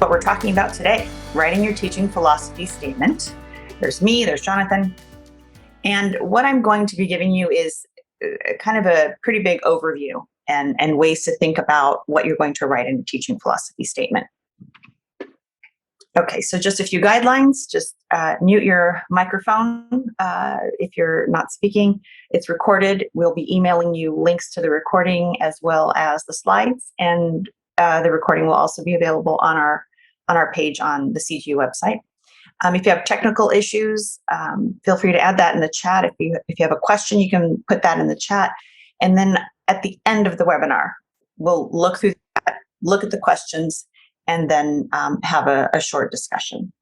what we're talking about today, writing your teaching philosophy statement. There's me, there's Jonathan. And what I'm going to be giving you is kind of a pretty big overview and ways to think about what you're going to write in a teaching philosophy statement. Okay, so just a few guidelines. Just mute your microphone if you're not speaking. It's recorded. We'll be emailing you links to the recording as well as the slides, and the recording will also be available on our page on the CGU website. If you have technical issues, feel free to add that in the chat. If you have a question, you can put that in the chat. And then at the end of the webinar, we'll look through that, look at the questions, and then have a short discussion.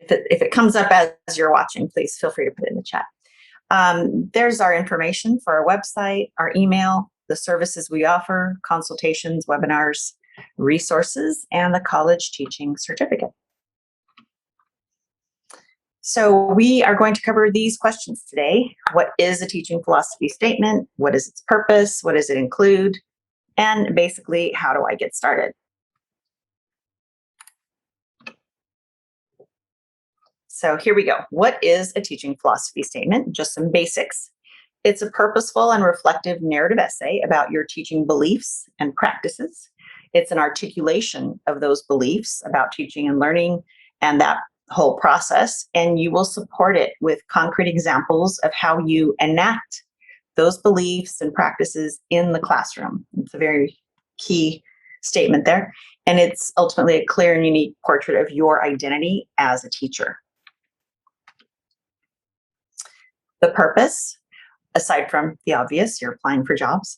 If it comes up as you're watching, please feel free to put it in the chat. There's our information for our website, our email, the services we offer, consultations, webinars, resources, and the college teaching certificate. So we are going to cover these questions today. What is a teaching philosophy statement? What is its purpose? What does it include? And basically, how do I get started? So here we go. What is a teaching philosophy statement? Just some basics. It's a purposeful and reflective narrative essay about your teaching beliefs and practices. It's an articulation of those beliefs about teaching and learning and that whole process, and you will support it with concrete examples of how you enact those beliefs and practices in the classroom. It's a very key statement there, and it's ultimately a clear and unique portrait of your identity as a teacher. The purpose, aside from the obvious, you're applying for jobs.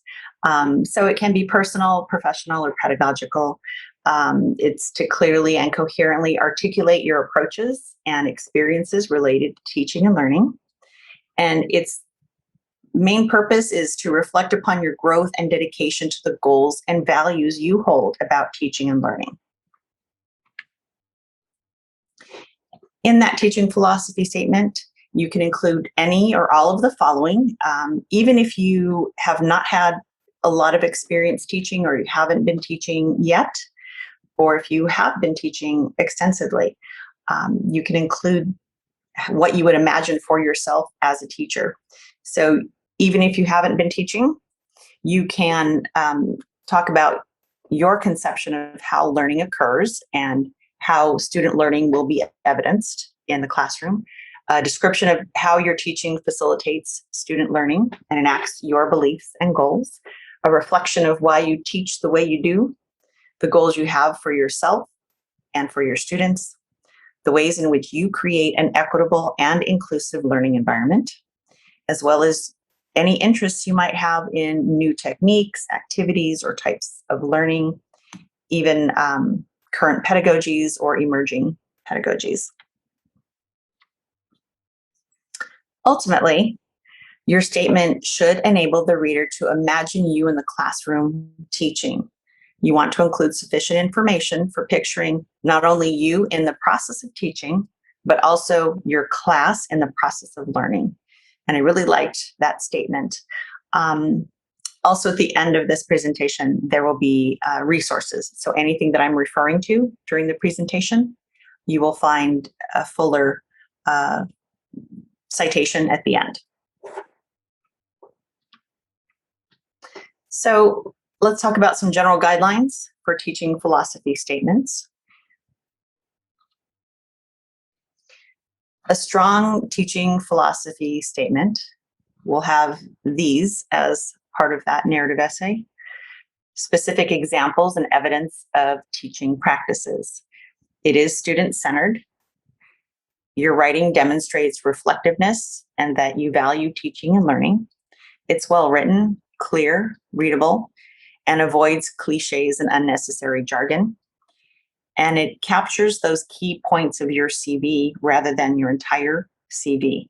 So it can be personal, professional, or pedagogical. It's to clearly and coherently articulate your approaches and experiences related to teaching and learning. And its main purpose is to reflect upon your growth and dedication to the goals and values you hold about teaching and learning. In that teaching philosophy statement, you can include any or all of the following, even if you have not had a lot of experience teaching or you haven't been teaching yet, or if you have been teaching extensively. You can include what you would imagine for yourself as a teacher. So even if you haven't been teaching, you can talk about your conception of how learning occurs and how student learning will be evidenced in the classroom. A description of how your teaching facilitates student learning and enacts your beliefs and goals. A reflection of why you teach the way you do, the goals you have for yourself and for your students, the ways in which you create an equitable and inclusive learning environment, as well as any interests you might have in new techniques, activities, or types of learning, even current pedagogies or emerging pedagogies. Ultimately, your statement should enable the reader to imagine you in the classroom teaching. You want to include sufficient information for picturing not only you in the process of teaching, but also your class in the process of learning. And I really liked that statement. Also, at the end of this presentation, there will be resources. So anything that I'm referring to during the presentation, you will find a fuller citation at the end. So let's talk about some general guidelines for teaching philosophy statements. A strong teaching philosophy statement will have these as part of that narrative essay: specific examples and evidence of teaching practices. It is student-centered. Your writing demonstrates reflectiveness and that you value teaching and learning. It's well-written, clear, readable, and avoids cliches and unnecessary jargon. And it captures those key points of your CV rather than your entire CV.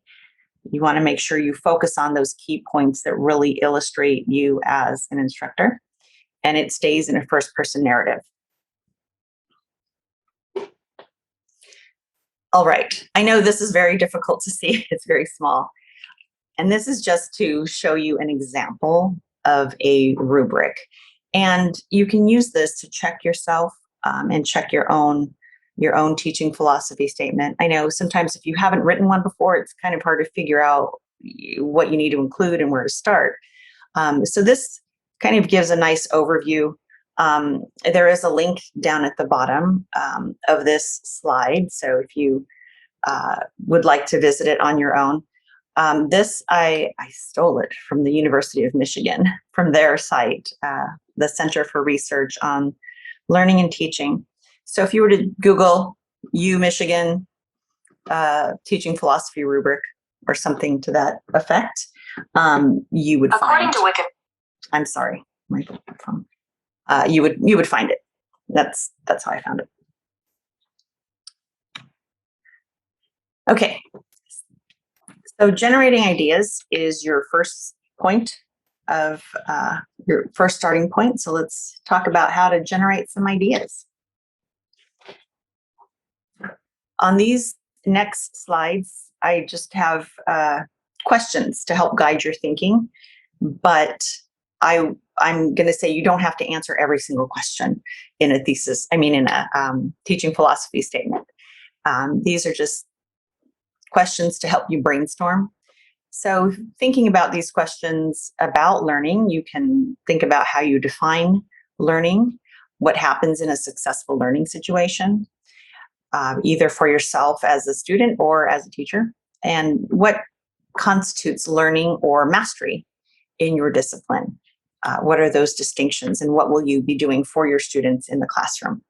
You want to make sure you focus on those key points that really illustrate you as an instructor, and it stays in a first-person narrative. All right, I know this is very difficult to see. It's very small. And this is just to show you an example of a rubric. And you can use this to check yourself and check your own teaching philosophy statement. I know sometimes if you haven't written one before, it's kind of hard to figure out what you need to include and where to start. So this kind of gives a nice overview. There is a link down at the bottom of this slide. So if you would like to visit it on your own. This, I stole it from the University of Michigan, from their site, the Center for Research on Learning and Teaching. So if you were to Google Michigan teaching philosophy rubric or something to that effect, you would find. I'm sorry, my phone. You would find it. That's how I found it. Okay. So generating ideas is your first point of your first starting point. So let's talk about how to generate some ideas. On these next slides, I just have questions to help guide your thinking, but I'm going to say you don't have to answer every single question in a thesis. I mean, in a teaching philosophy statement. These are just questions to help you brainstorm. So thinking about these questions about learning, you can think about how you define learning, what happens in a successful learning situation, either for yourself as a student or as a teacher, and what constitutes learning or mastery in your discipline. What are those distinctions, and what will you be doing for your students in the classroom?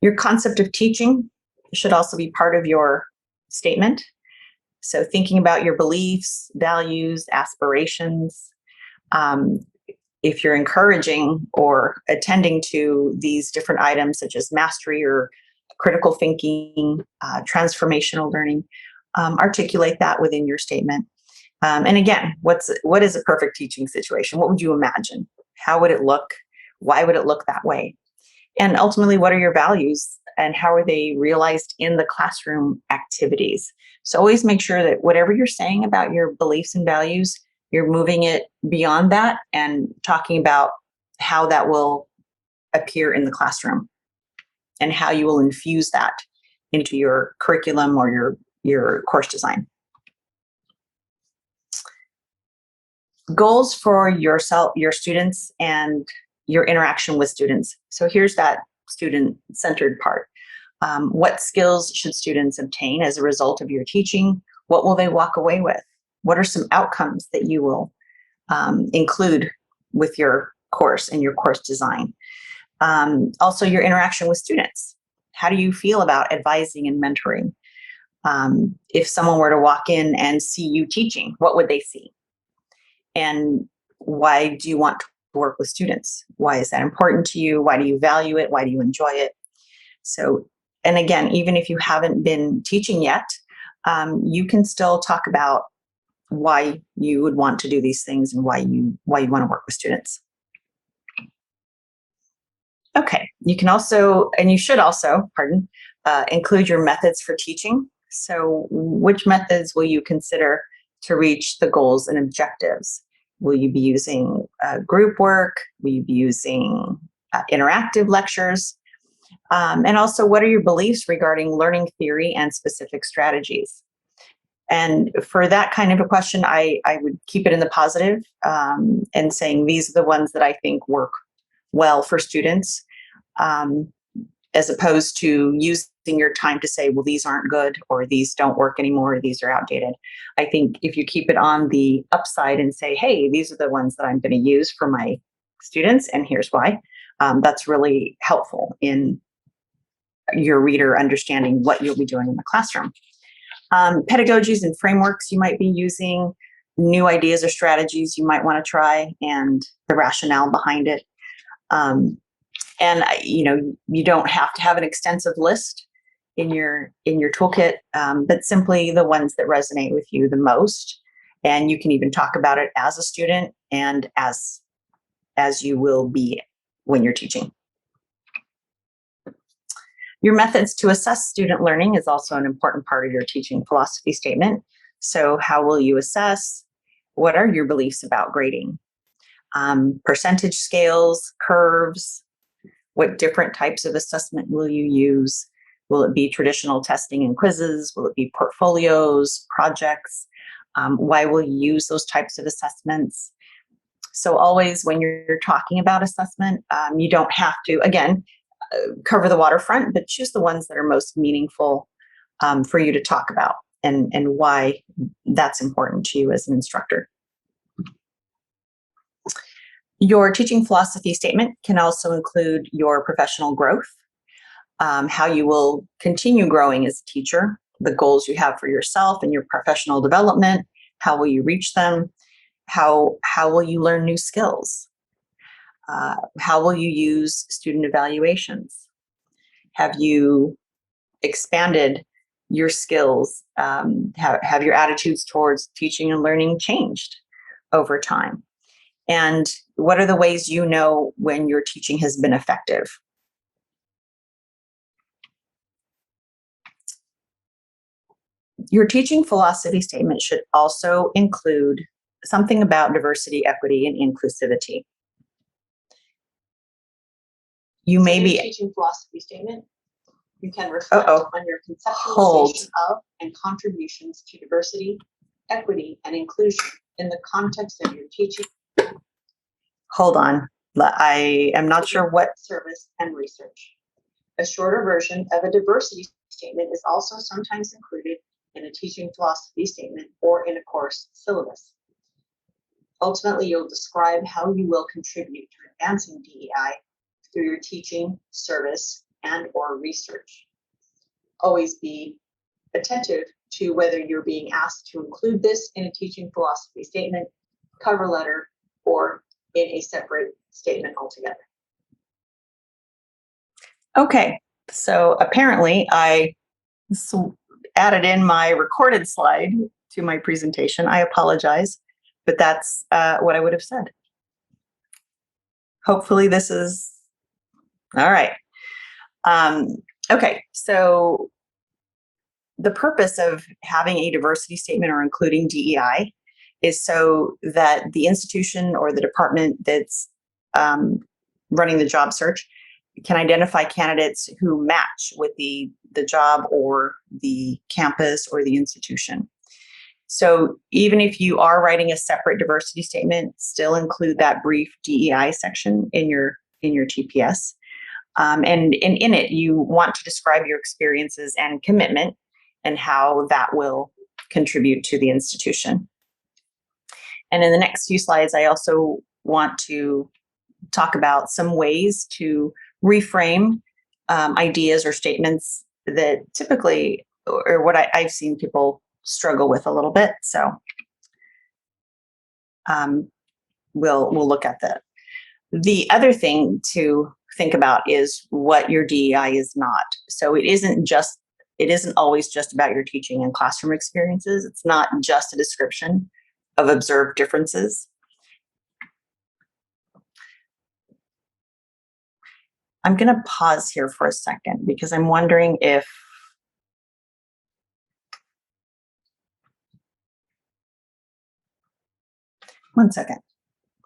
Your concept of teaching should also be part of your statement. So thinking about your beliefs, values, aspirations. If you're encouraging or attending to these different items such as mastery or critical thinking, transformational learning, articulate that within your statement. And again, what is a perfect teaching situation? What would you imagine? How would it look? Why would it look that way? And ultimately, what are your values and how are they realized in the classroom activities? So always make sure that whatever you're saying about your beliefs and values, you're moving it beyond that and talking about how that will appear in the classroom and how you will infuse that into your curriculum or your course design. Goals for yourself, your students, and your interaction with students. So here's that student-centered part. What skills should students obtain as a result of your teaching? What will they walk away with? What are some outcomes that you will include with your course and your course design? Also, your interaction with students. How do you feel about advising and mentoring? If someone were to walk in and see you teaching, what would they see? And why do you want to work with students? Why is that important to you? Why do you value it? Why do you enjoy it? So, and again, even if you haven't been teaching yet, you can still talk about why you would want to do these things and why you want to work with students. Okay, you can also, and you should also, include your methods for teaching. So which methods will you consider to reach the goals and objectives? Will you be using group work? Will you be using interactive lectures? And also, what are your beliefs regarding learning theory and specific strategies? And for that kind of a question, I would keep it in the positive and saying these are the ones that I think work well for students, as opposed to using your time to say, well, these aren't good, or these don't work anymore, or these are outdated. I think if you keep it on the upside and say, hey, these are the ones that I'm going to use for my students, and here's why, that's really helpful in your reader understanding what you'll be doing in the classroom. Pedagogies and frameworks you might be using, new ideas or strategies you might want to try, and the rationale behind it. And you don't have to have an extensive list in your toolkit, but simply the ones that resonate with you the most. And you can even talk about it as a student and as you will be when you're teaching. Your methods to assess student learning is also an important part of your teaching philosophy statement. So how will you assess? What are your beliefs about grading? Percentage scales, curves, What different types of assessment will you use? Will it be traditional testing and quizzes? Will it be portfolios, projects? Why will you use those types of assessments? So always when you're talking about assessment, you don't have to, again, cover the waterfront, but choose the ones that are most meaningful for you to talk about and why that's important to you as an instructor. Your teaching philosophy statement can also include your professional growth, how you will continue growing as a teacher, the goals you have for yourself and your professional development, how will you reach them, how will you learn new skills, how will you use student evaluations, have you expanded your skills, have your attitudes towards teaching and learning changed over time, and what are the ways you know when your teaching has been effective. Your teaching philosophy statement should also include something about diversity, equity, and inclusivity. You may be teaching philosophy statement. You can reflect on your conceptualization of and contributions to diversity, equity, and inclusion in the context of your teaching. Hold on. I am not sure what. Service and research. A shorter version of a diversity statement is also sometimes included in a teaching philosophy statement or in a course syllabus. Ultimately, you'll describe how you will contribute to advancing DEI through your teaching, service, and or research. Always be attentive to whether you're being asked to include this in a teaching philosophy statement, cover letter, or in a separate statement altogether. Okay, so apparently I added in my recorded slide to my presentation. I apologize, but that's what I would have said. Hopefully this is all right. Okay, so the purpose of having a diversity statement or including DEI is so that the institution or the department that's running the job search can identify candidates who match with the job or the campus or the institution. So even if you are writing a separate diversity statement, still include that brief DEI section in your TPS. And in it, you want to describe your experiences and commitment and how that will contribute to the institution. And in the next few slides, I also want to talk about some ways to reframe ideas or statements that typically, or what I've seen people struggle with a little bit. So we'll look at that. The other thing to think about is what your DEI is not. So it isn't always just about your teaching and classroom experiences. It's not just a description of observed differences. I'm going to pause here for a second because I'm wondering if one second.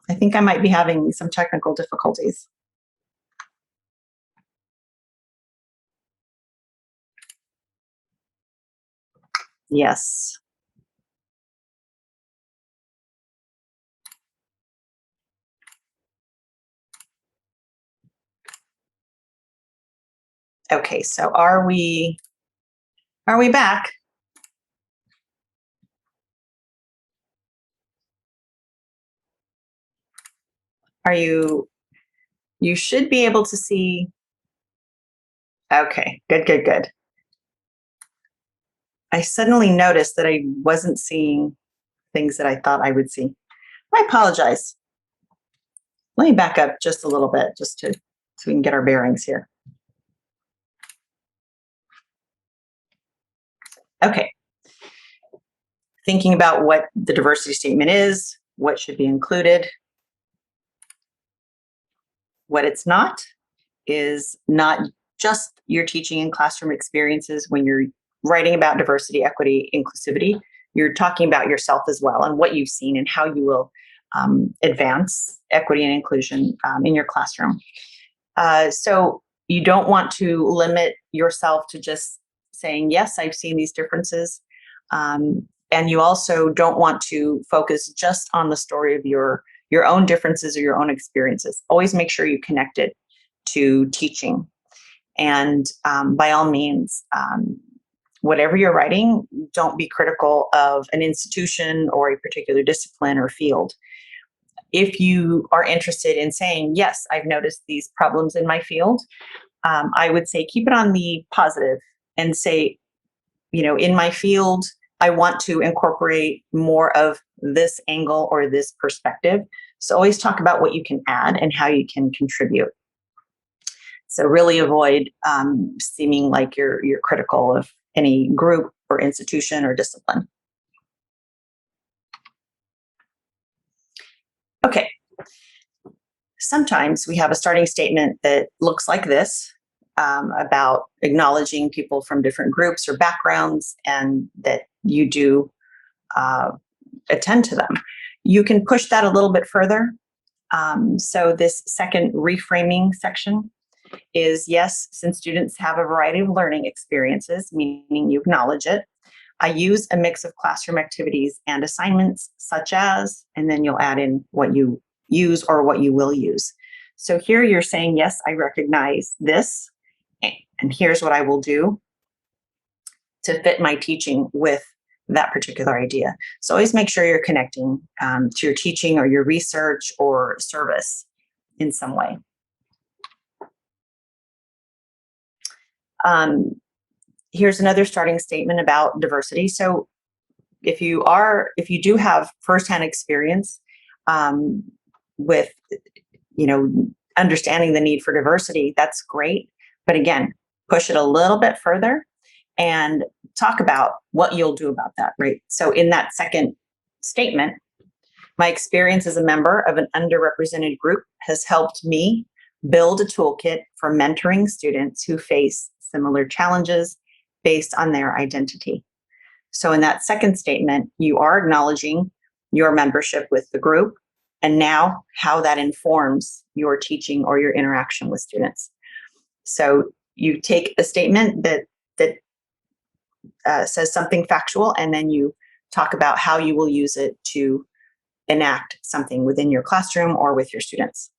I think I might be having some technical difficulties. Yes. Okay, so are we back? You should be able to see. Okay, good. I suddenly noticed that I wasn't seeing things that I thought I would see. I apologize. Let me back up just a little bit so we can get our bearings here. Okay. Thinking about what the diversity statement is, what should be included. What it's not is not just your teaching and classroom experiences when you're writing about diversity, equity, inclusivity. You're talking about yourself as well and what you've seen and how you will advance equity and inclusion in your classroom. So you don't want to limit yourself to just saying, yes, I've seen these differences. And you also don't want to focus just on the story of your own differences or your own experiences. Always make sure you connect it to teaching. And by all means, whatever you're writing, don't be critical of an institution or a particular discipline or field. If you are interested in saying, yes, I've noticed these problems in my field, I would say keep it on the positive and say, in my field, I want to incorporate more of this angle or this perspective. So always talk about what you can add and how you can contribute. So really avoid seeming like you're critical of any group or institution or discipline. Okay. Sometimes we have a starting statement that looks like this, about acknowledging people from different groups or backgrounds and that you do attend to them. You can push that a little bit further. So this second reframing section is, yes, since students have a variety of learning experiences, meaning you acknowledge it, I use a mix of classroom activities and assignments such as, and then you'll add in what you use or what you will use. So here you're saying, yes, I recognize this, and here's what I will do to fit my teaching with that particular idea. So always make sure you're connecting to your teaching or your research or service in some way. Here's another starting statement about diversity. So if you do have firsthand experience with, understanding the need for diversity, that's great. But again, push it a little bit further and talk about what you'll do about that, right? So in that second statement, my experience as a member of an underrepresented group has helped me build a toolkit for mentoring students who face similar challenges based on their identity. So in that second statement, you are acknowledging your membership with the group and now how that informs your teaching or your interaction with students. So you take a statement that says something factual, and then you talk about how you will use it to enact something within your classroom or with your students.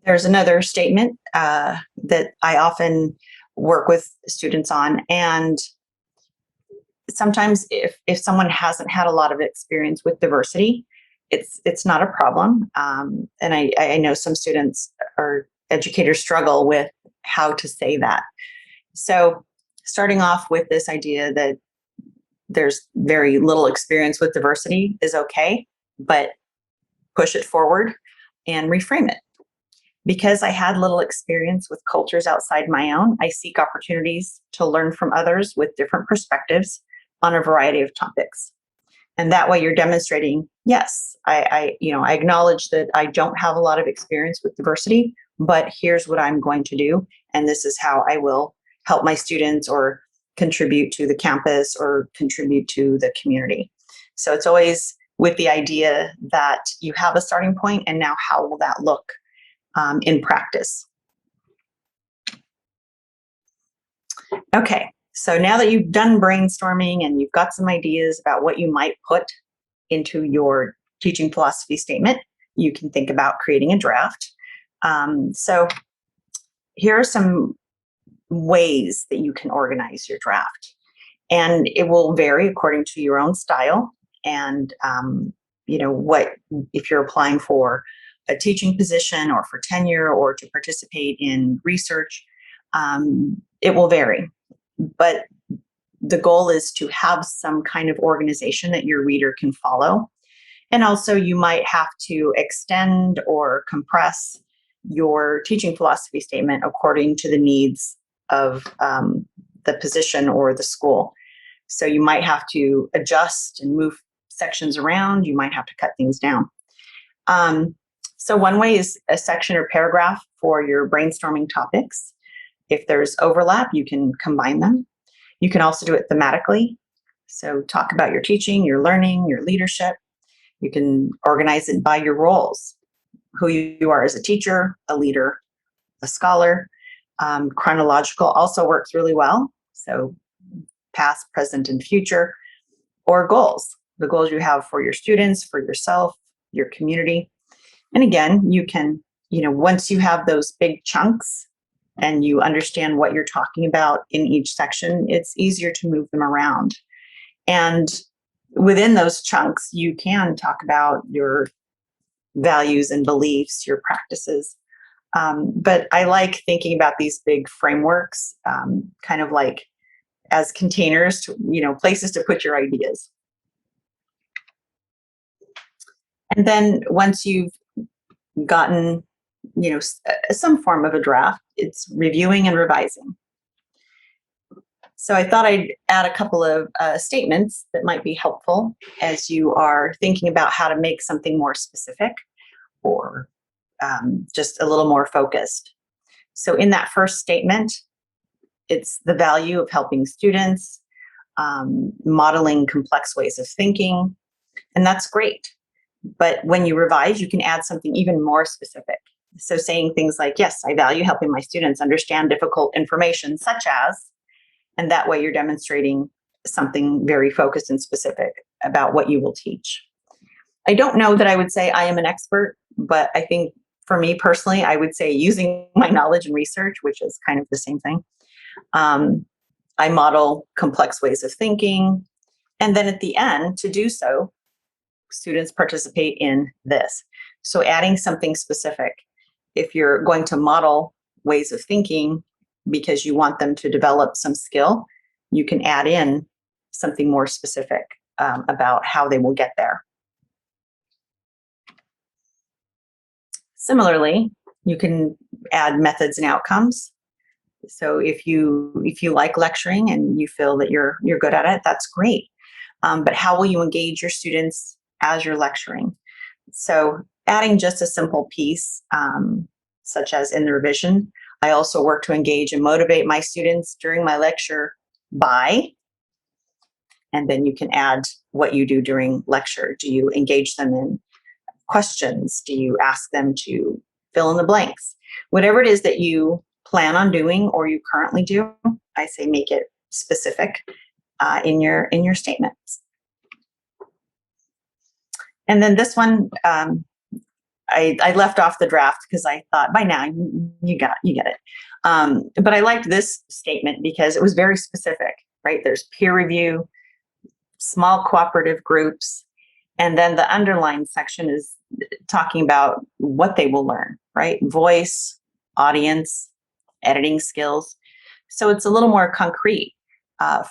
There's another statement that I often work with students on, and sometimes if someone hasn't had a lot of experience with diversity, it's not a problem. And I know some students or educators struggle with how to say that. So starting off with this idea that there's very little experience with diversity is okay, but push it forward and reframe it. Because I had little experience with cultures outside my own, I seek opportunities to learn from others with different perspectives on a variety of topics. And that way you're demonstrating, yes, I acknowledge that I don't have a lot of experience with diversity, but here's what I'm going to do. And this is how I will help my students or contribute to the campus or contribute to the community. So it's always with the idea that you have a starting point, and now how will that look in practice? Okay, so now that you've done brainstorming and you've got some ideas about what you might put into your teaching philosophy statement, you can think about creating a draft. So here are some ways that you can organize your draft. And it will vary according to your own style and what, if you're applying for a teaching position or for tenure or to participate in research, it will vary. But the goal is to have some kind of organization that your reader can follow. And also you might have to extend or compress your teaching philosophy statement according to the needs of the position or the school. So you might have to adjust and move sections around. You might have to cut things down. So one way is a section or paragraph for your brainstorming topics. If there's overlap, you can combine them. You can also do it thematically. So talk about your teaching, your learning, your leadership. You can organize it by your roles, who you are as a teacher, a leader, a scholar. Chronological also works really well. So past, present, and future, or goals, the goals you have for your students, for yourself, your community. And again, you can, once you have those big chunks and you understand what you're talking about in each section, it's easier to move them around. And within those chunks, you can talk about your values and beliefs, your practices. But I like thinking about these big frameworks, kind of like as containers to, places to put your ideas. And then once you've gotten, some form of a draft, it's reviewing and revising. So I thought I'd add a couple of statements that might be helpful as you are thinking about how to make something more specific or just a little more focused. So in that first statement, it's the value of helping students, modeling complex ways of thinking, and that's great. But when you revise, you can add something even more specific. So saying things like, yes, I value helping my students understand difficult information, such as, and that way you're demonstrating something very focused and specific about what you will teach. I don't know that I would say I am an expert, but I think for me personally, I would say using my knowledge and research, which is kind of the same thing. I model complex ways of thinking. And then at the end, to do so, students participate in this. So adding something specific. If you're going to model ways of thinking because you want them to develop some skill, you can add in something more specific about how they will get there. Similarly, you can add methods and outcomes. So if you like lecturing and you feel that you're good at it, that's great. But how will you engage your students as you're lecturing? So adding just a simple piece, such as in the revision, I also work to engage and motivate my students during my lecture by, and then you can add what you do during lecture. Do you engage them in questions? Do you ask them to fill in the blanks? Whatever it is that you plan on doing or you currently do, I say make it specific in your statements. And then this one, I left off the draft because I thought by now you get it. But I liked this statement because it was very specific, right? There's peer review, small cooperative groups, and then the underlined section is talking about what they will learn, right? Voice, audience, editing skills. So it's a little more concrete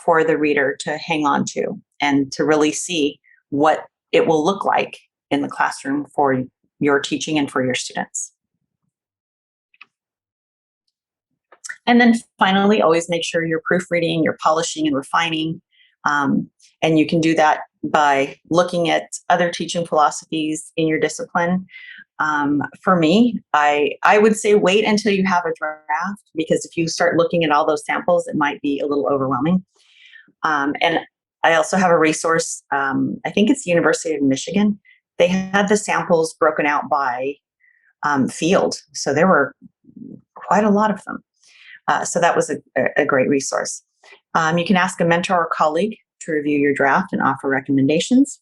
for the reader to hang on to and to really see what it will look like in the classroom for your teaching and for your students. And then finally, always make sure you're proofreading, you're polishing and refining. And you can do that by looking at other teaching philosophies in your discipline. For me, I would say wait until you have a draft, because if you start looking at all those samples, it might be a little overwhelming. And I also have a resource, I think it's the University of Michigan. They had the samples broken out by field. So there were quite a lot of them. So that was a great resource. You can ask a mentor or colleague to review your draft and offer recommendations,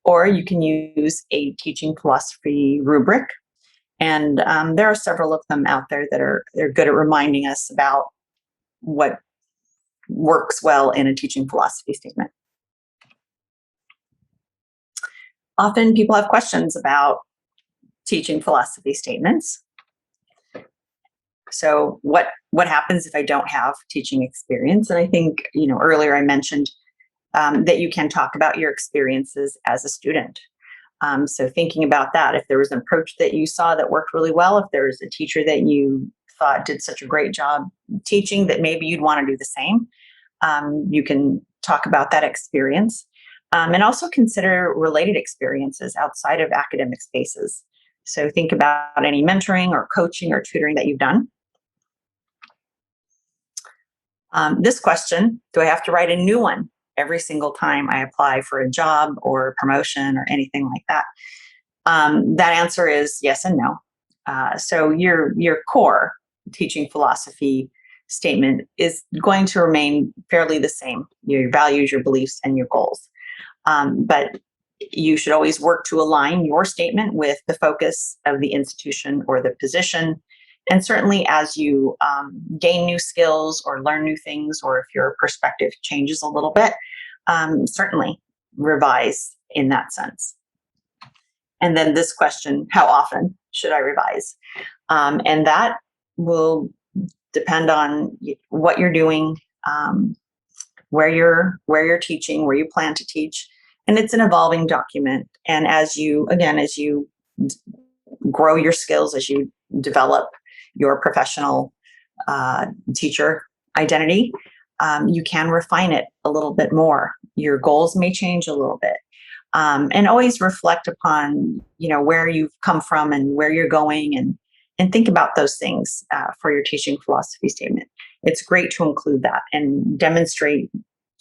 or you can use a teaching philosophy rubric. And there are several of them out there that they're good at reminding us about what works well in a teaching philosophy statement. Often people have questions about teaching philosophy statements. So what happens if I don't have teaching experience? And I think, earlier I mentioned that you can talk about your experiences as a student. So thinking about that, if there was an approach that you saw that worked really well, if there's a teacher that you thought did such a great job teaching that maybe you'd want to do the same, you can talk about that experience. And also consider related experiences outside of academic spaces. So think about any mentoring or coaching or tutoring that you've done. This question, do I have to write a new one every single time I apply for a job or a promotion or anything like that? That answer is yes and no. So your core teaching philosophy statement is going to remain fairly the same: your values, your beliefs, and your goals. But you should always work to align your statement with the focus of the institution or the position. And certainly as you gain new skills or learn new things, or if your perspective changes a little bit, certainly revise in that sense. And then this question: how often should I revise? And that will depend on what you're doing, where you're teaching, where you plan to teach. And it's an evolving document. And as you grow your skills, as you develop your professional teacher identity, you can refine it a little bit more. Your goals may change a little bit. And always reflect upon, where you've come from and where you're going, and think about those things for your teaching philosophy statement. It's great to include that and demonstrate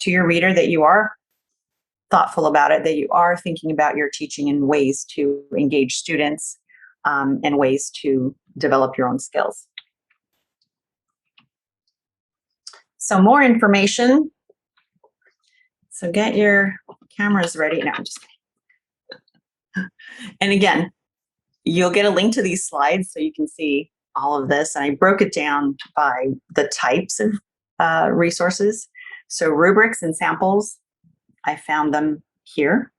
to your reader that you are thoughtful about it, that you are thinking about your teaching in ways to engage students, and ways to develop your own skills. So more information. So get your cameras ready. No, I'm just kidding. And again, you'll get a link to these slides so you can see all of this. And I broke it down by the types of resources. So rubrics and samples, I found them here.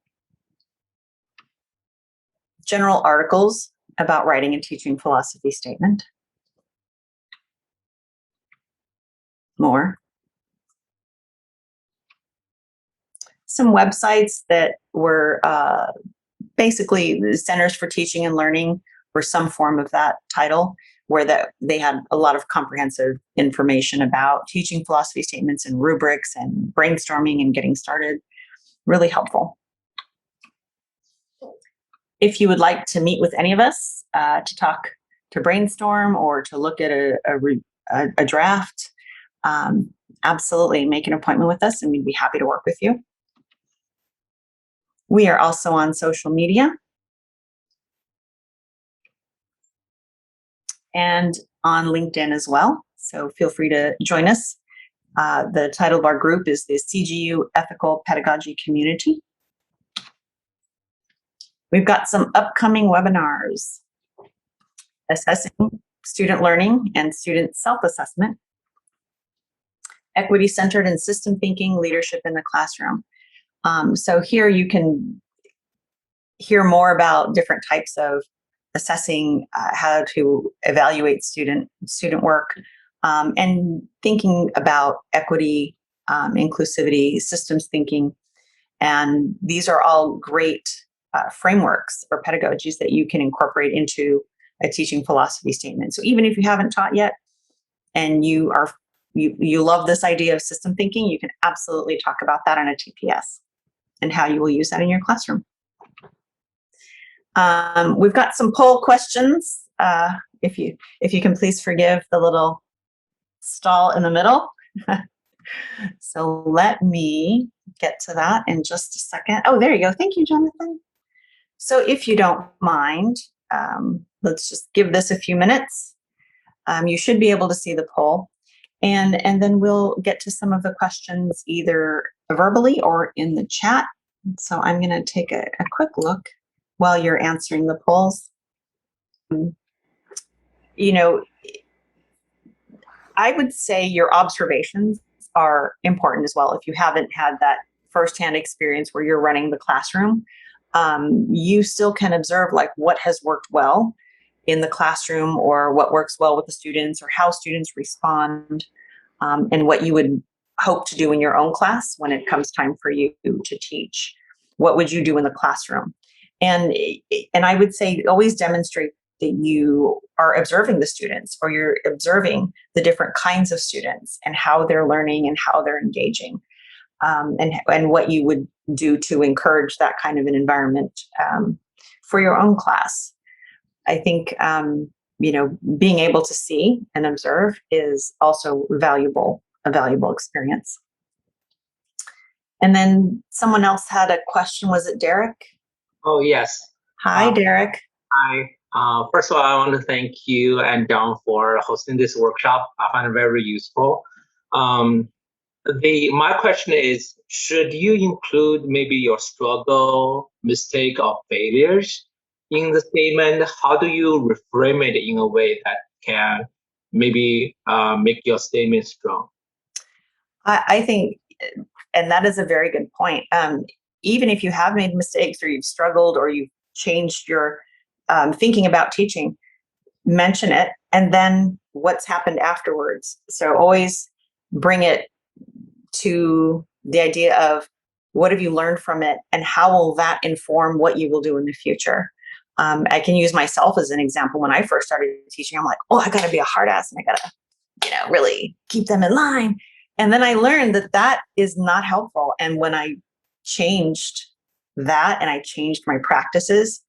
General articles about writing and teaching philosophy statement. More. Some websites that were basically the Centers for Teaching and Learning, or some form of that title, where they had a lot of comprehensive information about teaching philosophy statements and rubrics and brainstorming and getting started. Really helpful. If you would like to meet with any of us to talk, to brainstorm, or to look at a draft, absolutely make an appointment with us and we'd be happy to work with you. We are also on social media and on LinkedIn as well. So feel free to join us. The title of our group is the CGU Ethical Pedagogy Community. We've got some upcoming webinars: assessing student learning and student self-assessment, equity-centered and system thinking, leadership in the classroom. So here you can hear more about different types of assessing, how to evaluate student work, and thinking about equity, inclusivity, systems thinking. And these are all great frameworks or pedagogies that you can incorporate into a teaching philosophy statement. So even if you haven't taught yet and you love this idea of system thinking, you can absolutely talk about that on a TPS and how you will use that in your classroom. We've got some poll questions. If you can please forgive the little stall in the middle. So let me get to that in just a second. Oh, there you go. Thank you, Jonathan. So if you don't mind, let's just give this a few minutes. You should be able to see the poll. And then we'll get to some of the questions either verbally or in the chat. So I'm going to take a quick look while you're answering the polls. I would say your observations are important as well. If you haven't had that firsthand experience where you're running the classroom, you still can observe like what has worked well in the classroom, or what works well with the students, or how students respond, and what you would hope to do in your own class when it comes time for you to teach. What would you do in the classroom? And I would say always demonstrate that you are observing the students, or you're observing the different kinds of students and how they're learning and how they're engaging, and what you would do to encourage that kind of an environment for your own class. I think being able to see and observe is also a valuable experience. And then someone else had a question. Was it Derek? Oh, yes. Hi, Derek. Hi. First of all, I want to thank you and Don for hosting this workshop. I find it very useful. My question is, should you include maybe your struggle, mistake, or failures in the statement? How do you reframe it in a way that can maybe make your statement strong? I think, and that is a very good point. Even if you have made mistakes or you've struggled or you've changed your thinking about teaching, mention it, and then what's happened afterwards. So always bring it to the idea of what have you learned from it and how will that inform what you will do in the future. I can use myself as an example. When I first started teaching, I'm like, oh, I got to be a hard ass and I got to, really keep them in line. And then I learned that that is not helpful. And when I changed that and I changed my practices,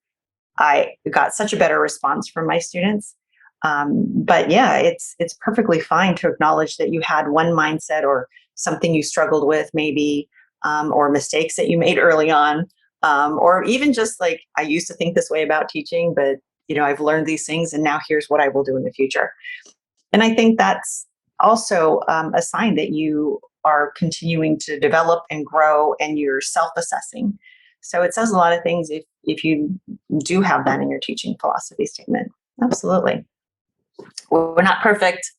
I got such a better response from my students. But yeah, it's perfectly fine to acknowledge that you had one mindset or something you struggled with maybe, or mistakes that you made early on, or even just like, I used to think this way about teaching, but I've learned these things and now here's what I will do in the future. And I think that's also a sign that you are continuing to develop and grow and you're self-assessing. So it says a lot of things if you do have that in your teaching philosophy statement. Absolutely. We're not perfect.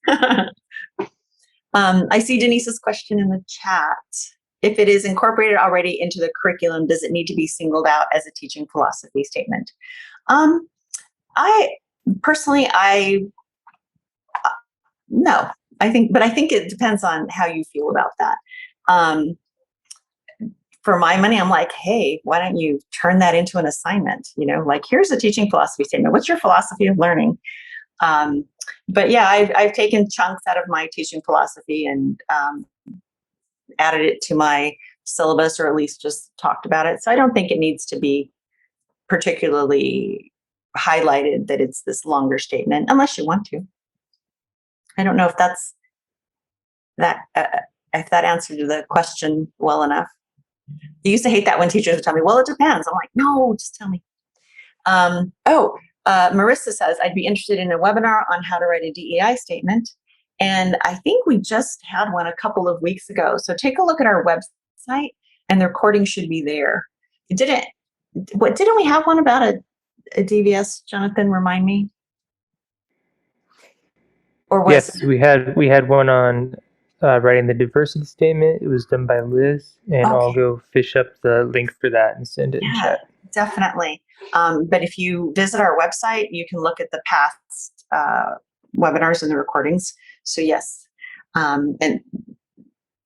I see Denise's question in the chat. If it is incorporated already into the curriculum, does it need to be singled out as a teaching philosophy statement? I personally, no, I think it depends on how you feel about that. For my money, I'm like, hey, why don't you turn that into an assignment? Like, here's a teaching philosophy statement. What's your philosophy of learning? But yeah, I've taken chunks out of my teaching philosophy and added it to my syllabus, or at least just talked about it. So I don't think it needs to be particularly highlighted that it's this longer statement, unless you want to. I don't know if if that answered the question well enough. I used to hate that when teachers would tell me, well, it depends. I'm like, no, just tell me. Marissa says, I'd be interested in a webinar on how to write a DEI statement. And I think we just had one a couple of weeks ago. So take a look at our website and the recording should be there. Didn't we have one about a DVS, Jonathan? Remind me. Or was yes, we had one on writing the diversity statement. It was done by Liz, and Okay. I'll go fish up the link for that and send it in chat. Definitely. But if you visit our website, you can look at the past webinars and the recordings. So yes, and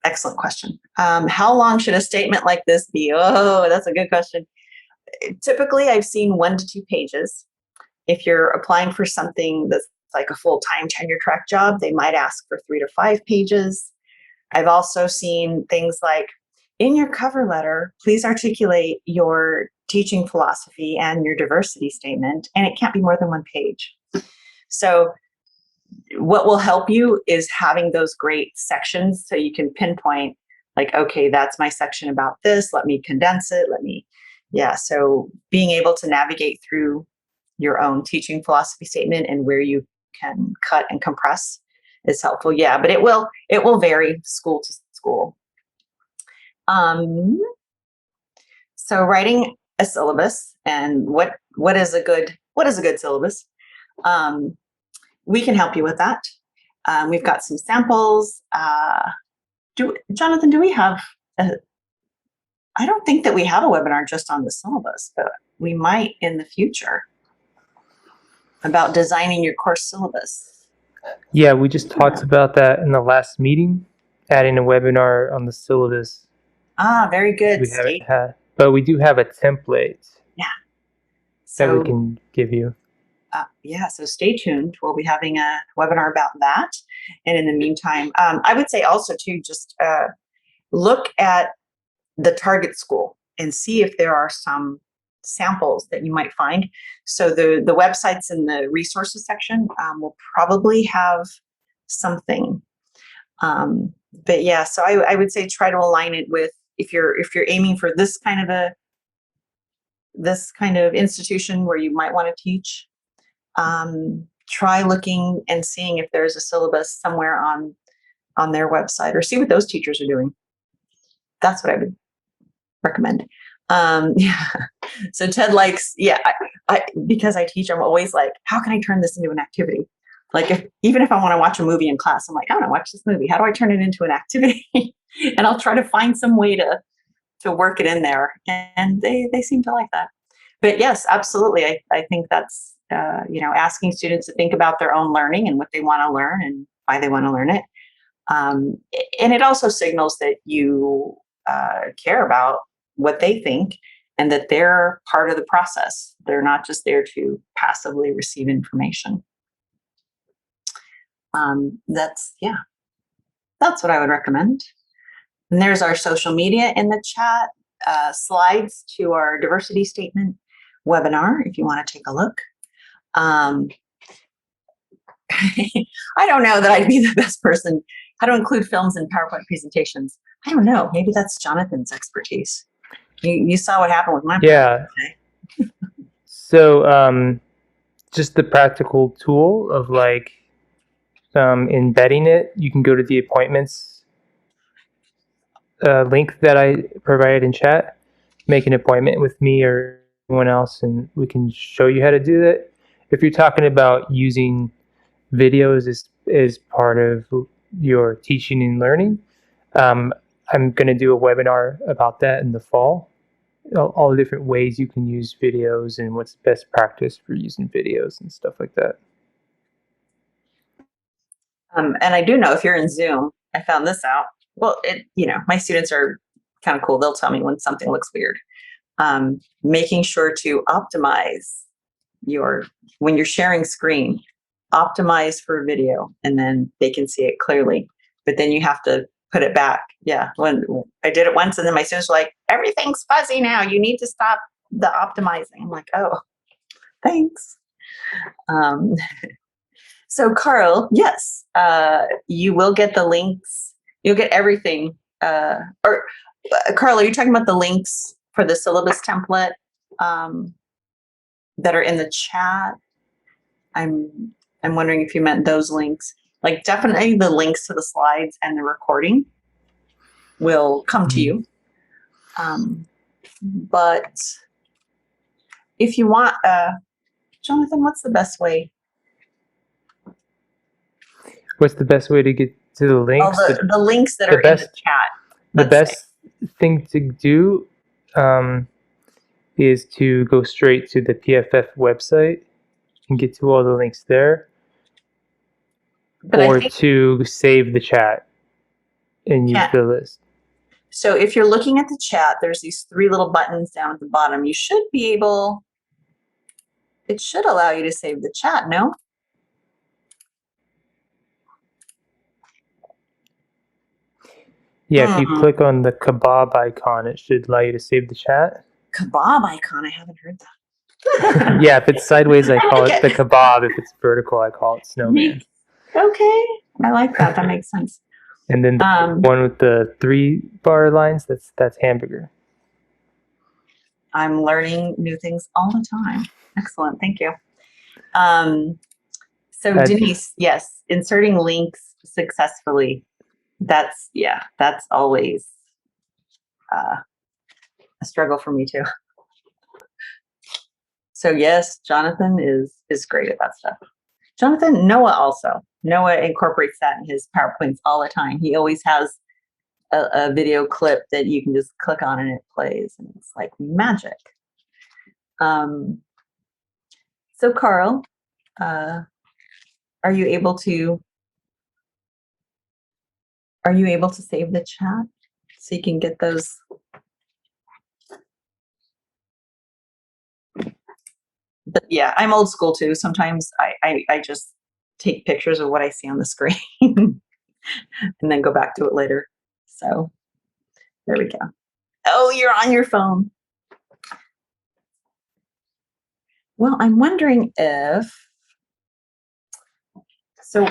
excellent question. How long should a statement like this be? Oh, that's a good question. Typically, I've seen 1 to 2 pages. If you're applying for something that's like a full-time tenure track job, they might ask for 3 to 5 pages. I've also seen things like, in your cover letter, please articulate your teaching philosophy and your diversity statement, and it can't be more than 1 page. So what will help you is having those great sections so you can pinpoint, like, okay, that's my section about this. Let me condense it. So being able to navigate through your own teaching philosophy statement and where you can cut and compress is helpful. Yeah, but it will vary school to school. So writing a syllabus and what is a good syllabus? We can help you with that. We've got some samples. Jonathan, do we have I don't think that we have a webinar just on the syllabus, but we might in the future about designing your course syllabus. Yeah, we just talked about that in the last meeting, adding a webinar on the syllabus. Very good. We haven't had, but we do have a template. Yeah. That we can give you. So stay tuned. We'll be having a webinar about that. And in the meantime, I would say also too, just look at the target school and see if there are some samples that you might find. So the websites in the resources section will probably have something. But yeah, so I would say try to align it with if you're aiming for this kind of institution where you might want to teach, try looking and seeing if there's a syllabus somewhere on their website, or see what those teachers are doing. That's what I would recommend. Yeah. So Ted likes, yeah, I because I teach, I'm always like, how can I turn this into an activity? Like, even if I want to watch a movie in class, I'm like, I want to watch this movie. How do I turn it into an activity? And I'll try to find some way to work it in there. And they seem to like that. But yes, absolutely. I think that's, asking students to think about their own learning and what they want to learn and why they want to learn it. And it also signals that you care about what they think and that they're part of the process. They're not just there to passively receive information. That's what I would recommend. And there's our social media in the chat, slides to our diversity statement webinar if you want to take a look. I don't know that I'd be the best person. How to include films in PowerPoint presentations. I don't know. Maybe that's Jonathan's expertise. You saw what happened with my Yeah. So just the practical tool of like embedding it, you can go to the appointments link that I provided in chat, make an appointment with me or anyone else, and we can show you how to do that. If you're talking about using videos as part of your teaching and learning, I'm going to do a webinar about that in the fall. All the different ways you can use videos and what's best practice for using videos and stuff like that. And I do know if you're in Zoom, I found this out. Well, my students are kind of cool. They'll tell me when something looks weird. Making sure to optimize when you're sharing screen, optimize for video, and then they can see it clearly. But then you have to put it back. Yeah, when I did it once, and then my students were like, "Everything's fuzzy now. You need to stop the optimizing." I'm like, "Oh, thanks." So Carl, yes, you will get the links. You'll get everything. Carl, are you talking about the links for the syllabus template that are in the chat? I'm wondering if you meant those links. Like, definitely the links to the slides and the recording will come to you. But if you want, Jonathan, what's the best way? What's the best way to get to the links? The links that are in the chat. The best thing to do is to go straight to the PFF website and get to all the links there, or to save the chat and use the list. So if you're looking at the chat, there's these 3 little buttons down at the bottom. You should be able, it should allow you to save the chat, no? Yeah, if you click on the kebab icon, it should allow you to save the chat. Kebab icon? I haven't heard that. Yeah, if it's sideways, I call it the kebab. If it's vertical, I call it snowman. Okay, I like that. That makes sense. And then the one with the 3 bar lines, that's hamburger. I'm learning new things all the time. Excellent, thank you. So Denise, yes, inserting links successfully. That's always a struggle for me too. So yes, Jonathan is great at that stuff. Jonathan, Noah incorporates that in his PowerPoints all the time. He always has a video clip that you can just click on and it plays, and it's like magic. So Carl, are you able to save the chat so you can get those? But yeah, I'm old school too. Sometimes I just take pictures of what I see on the screen and then go back to it later. So there we go. Oh, you're on your phone. Well, I'm wondering if, so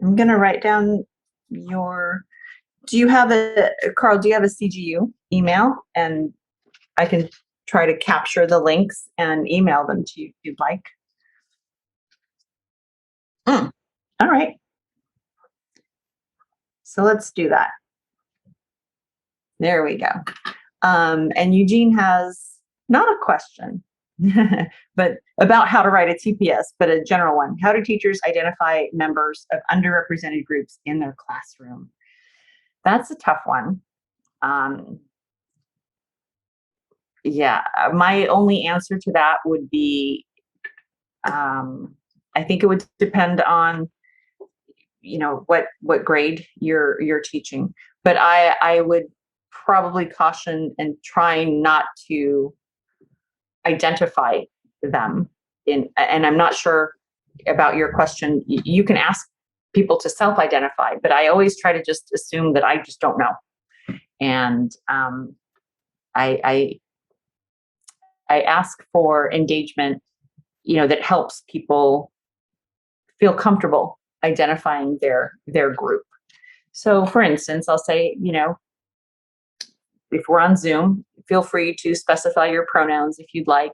I'm going to write down your, do you have a, Carl, do you have a CGU email? And I can try to capture the links and email them to you if you'd like. All right. So let's do that. There we go. And Eugene has not a question, but about how to write a TPS, but a general one. How do teachers identify members of underrepresented groups in their classroom? That's a tough one. Yeah, my only answer to that would be, I think it would depend on, you know, what grade you're teaching. But I would probably caution and try not to identify them in, and I'm not sure about your question. You can ask people to self-identify, but I always try to just assume that I just don't know. And I ask for engagement, you know, that helps people feel comfortable identifying their group. So for instance, I'll say, you know, if we're on Zoom, feel free to specify your pronouns if you'd like,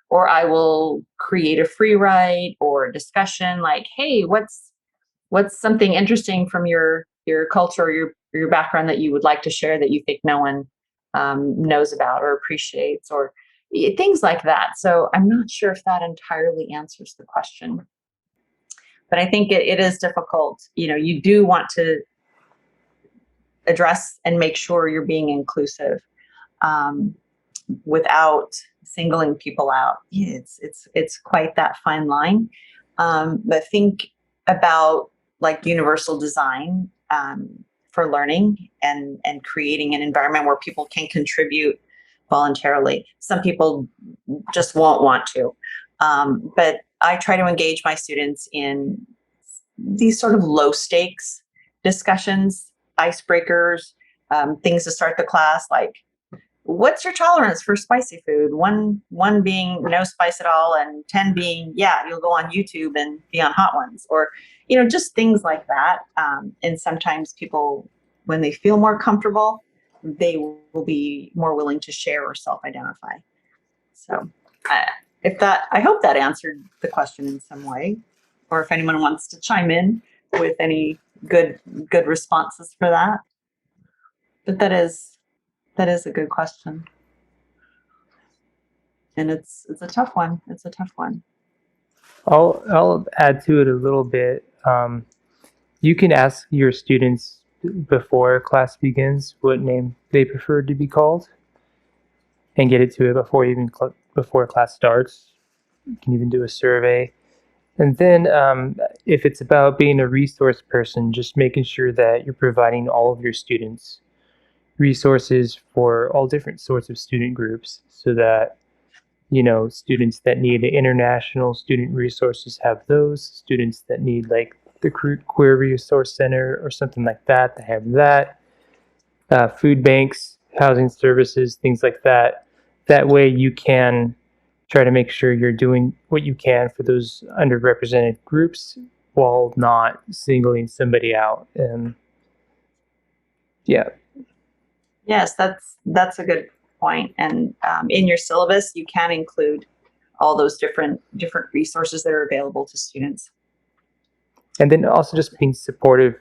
or I will create a free write or a discussion like, hey, what's something interesting from your culture or your background that you would like to share that you think no one knows about or appreciates, or things like that. So I'm not sure if that entirely answers the question, but I think it is difficult. You know, you do want to address and make sure you're being inclusive without singling people out. It's quite that fine line. But think about like universal design for learning and creating an environment where people can contribute voluntarily. Some people just won't want to, but I try to engage my students in these sort of low stakes discussions, icebreakers, things to start the class, like, what's your tolerance for spicy food? One being no spice at all, and 10 being, yeah, you'll go on YouTube and be on hot ones, or, you know, just things like that. And sometimes people, when they feel more comfortable, they will be more willing to share or self-identify. So I hope that answered the question in some way, or if anyone wants to chime in with any good responses for that. But that is a good question. And it's a tough one. It's a tough one. I'll add to it a little bit. You can ask your students before class begins what name they prefer to be called, and get it to it before class starts. You can even do a survey. And then if it's about being a resource person, just making sure that you're providing all of your students resources for all different sorts of student groups, so that, you know, students that need international student resources have those, students that need like the Queer Resource Center or something like that, they have that, food banks, housing services, things like that. That way you can try to make sure you're doing what you can for those underrepresented groups while not singling somebody out. And yeah. Yes, that's a good point. And in your syllabus, you can include all those different resources that are available to students. And then also just being supportive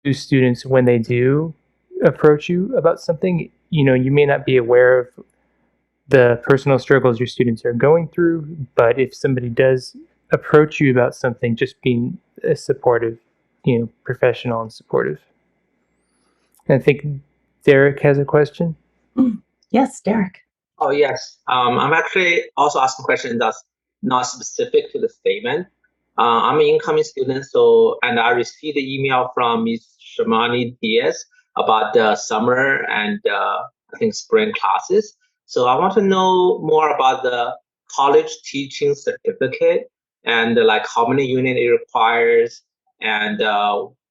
to students when they do approach you about something. You know, you may not be aware of the personal struggles your students are going through, but if somebody does approach you about something, just being a supportive, you know, professional and supportive. And I think Derek has a question. Yes, Derek. Oh, yes. I'm actually also asking questions that's not specific to the statement. I'm an incoming student, and I received the email from Ms. Shamani Diaz about the summer and I think spring classes. So I want to know more about the college teaching certificate and like how many units it requires, and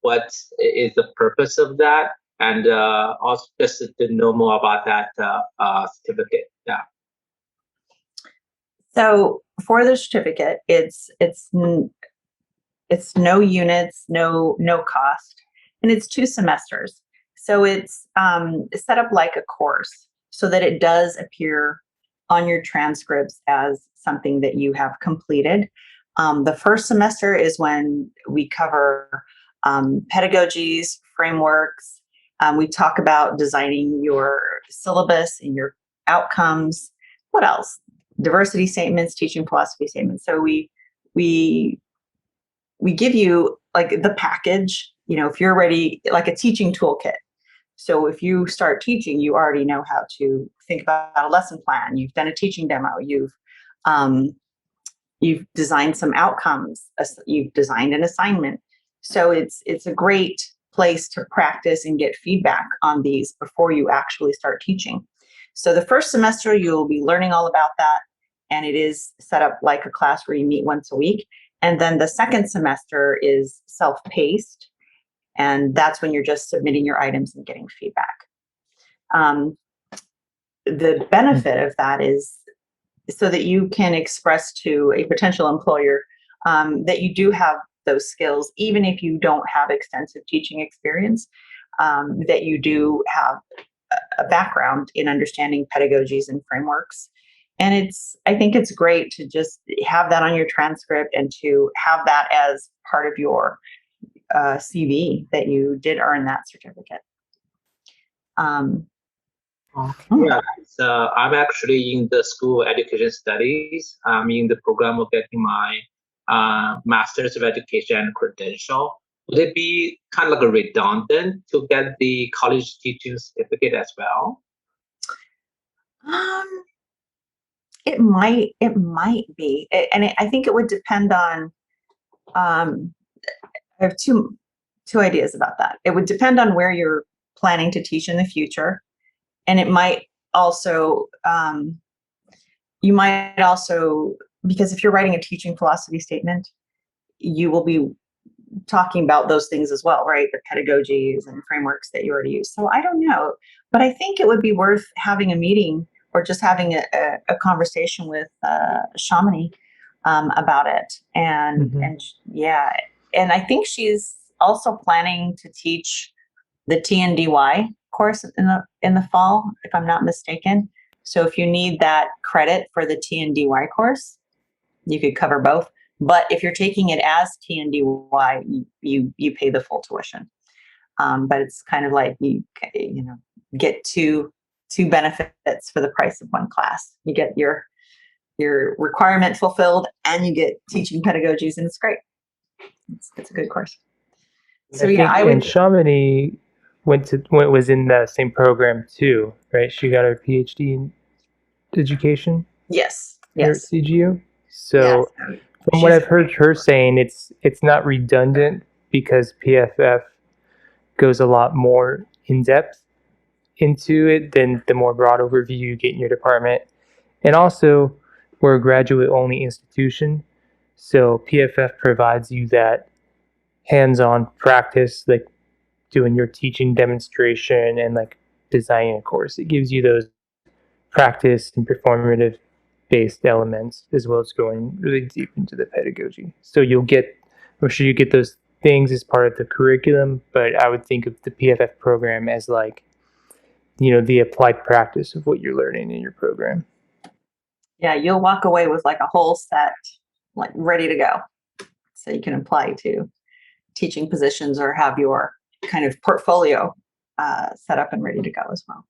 what is the purpose of that, and also just to know more about that certificate. Yeah. So for the certificate, it's It's no units, no cost, and it's 2 semesters. So it's set up like a course so that it does appear on your transcripts as something that you have completed. The first semester is when we cover pedagogies, frameworks. We talk about designing your syllabus and your outcomes. What else? Diversity statements, teaching philosophy statements. So we give you like the package, if you're ready, like a teaching toolkit. So if you start teaching, you already know how to think about a lesson plan. You've done a teaching demo. You've designed some outcomes. You've designed an assignment. So it's a great place to practice and get feedback on these before you actually start teaching. So the first semester, you'll be learning all about that. And it is set up like a class where you meet once a week. And then the second semester is self-paced. And that's when you're just submitting your items and getting feedback. The benefit of that is so that you can express to a potential employer that you do have those skills, even if you don't have extensive teaching experience, that you do have a background in understanding pedagogies and frameworks. And I think it's great to just have that on your transcript and to have that as part of your CV that you did earn that certificate. Yeah, so I'm actually in the School of Education Studies. I'm in the program of getting my Master's of Education credential. Would it be kind of like a redundant to get the college teaching certificate as well? It might be, I think it would depend on. I have two ideas about that. It would depend on where you're planning to teach in the future, and it might also you might also, because if you're writing a teaching philosophy statement, you will be talking about those things as well, right? The pedagogies and frameworks that you already use. So I don't know, but I think it would be worth having a meeting or just having a conversation with Shamini about it. And yeah, and I think she's also planning to teach the TNDY course in the fall, if I'm not mistaken. So if you need that credit for the TNDY course, you could cover both. But if you're taking it as TNDY, you pay the full tuition. But it's kind of like you get two benefits for the price of one class. You get your requirement fulfilled, and you get teaching pedagogies, and it's great. It's a good course. So I would. And Shamini was in the same program too, right? She got her PhD in education. Yes. Here at CGU. So from what I've heard her saying, it's not redundant because PFF goes a lot more in depth into it than the more broad overview you get in your department. And also, we're a graduate-only institution, so PFF provides you that hands-on practice, like doing your teaching demonstration and like designing a course. It gives you those practice and performative based elements as well as going really deep into the pedagogy. So you get those things as part of the curriculum, but I would think of the PFF program as like, the applied practice of what you're learning in your program. Yeah, you'll walk away with like a whole set, like ready to go. So you can apply to teaching positions or have your kind of portfolio set up and ready to go as well.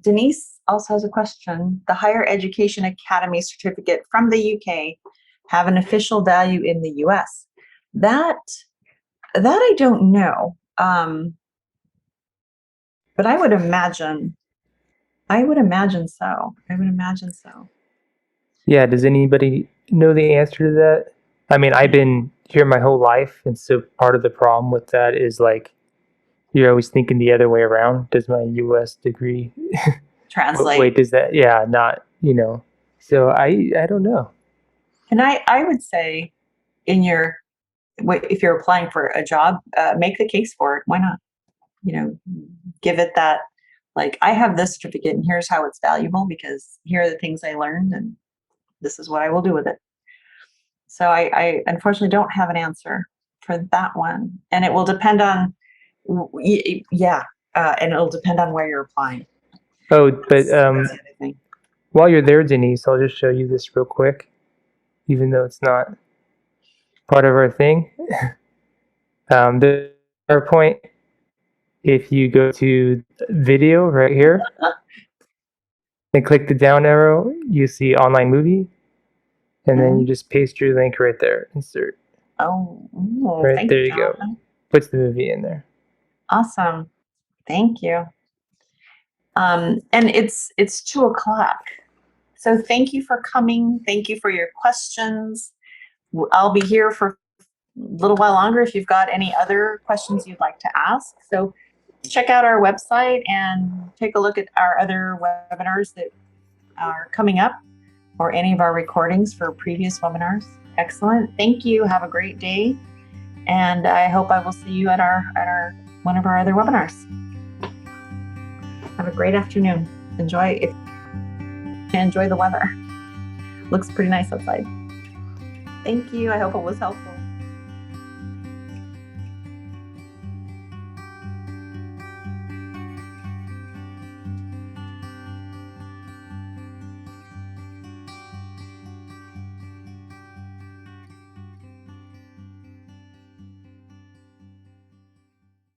Denise also has a question. The Higher Education Academy certificate from the UK have an official value in the US. That I don't know. But I would imagine so. Yeah, does anybody know the answer to that? I mean, I've been here my whole life, and so part of the problem with that is like you're always thinking the other way around. Does my US degree translate? Wait, does that? Yeah, not, So I don't know. And I would say if you're applying for a job, make the case for it. Why not? Give it that, like, I have this certificate and here's how it's valuable because here are the things I learned and this is what I will do with it. So I unfortunately don't have an answer for that one. And it will depend on, yeah, and it'll depend on where you're applying. Oh, but That's the other thing. while you're there, Denise, I'll just show you this real quick, even though it's not part of our thing. The PowerPoint, if you go to video right here and click the down arrow, you see online movie, and then you just paste your link right there. Insert. Oh, Right, thank there you go. Jonathan. Puts the movie in there. Awesome. Thank you. And it's 2:00. So thank you for coming. Thank you for your questions. I'll be here for a little while longer if you've got any other questions you'd like to ask. So check out our website and take a look at our other webinars that are coming up, or any of our recordings for previous webinars. Excellent. Thank you. Have a great day. And I hope I will see you at our one of our other webinars. Have a great afternoon. Enjoy the weather. Looks pretty nice outside. Thank you. I hope it was helpful.